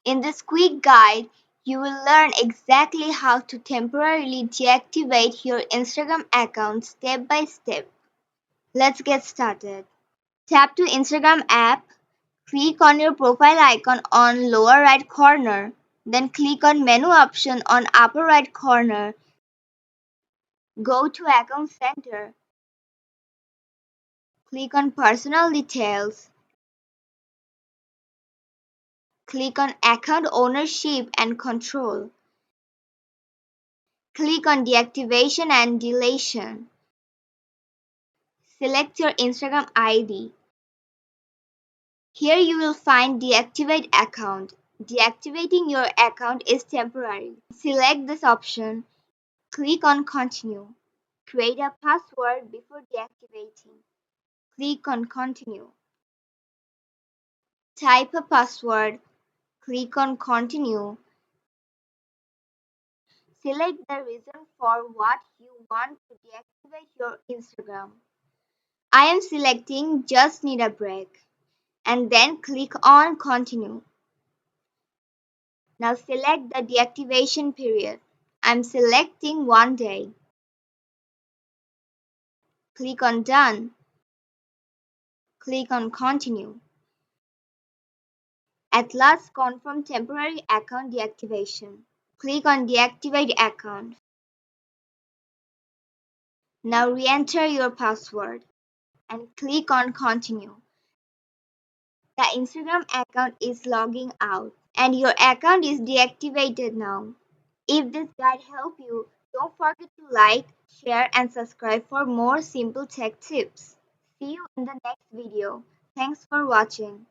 In this quick guide, you will learn exactly how to temporarily deactivate your Instagram account step by step. Let's get started. Tap to Instagram app, click on your profile icon on lower right corner, then click on menu option on upper right corner. Go to account center, click on personal details, click on account ownership and control. Click on deactivation and deletion. Select your Instagram ID. Here you will find deactivate account. Deactivating your account is temporary. Select this option. Click on continue. Create a password before deactivating. Click on continue. Type a password. Click on continue. Select the reason for what you want to deactivate your Instagram. I am selecting just need a break and then click on continue. Now select the deactivation period. I'm selecting 1 day. Click on done. Click on continue. At last confirm temporary account deactivation. Click on deactivate account. Now re-enter your password and click on continue. The Instagram account is logging out and your account is deactivated now. If this guide helped you, don't forget to like, share and subscribe for more simple tech tips. See you in the next video. Thanks for watching.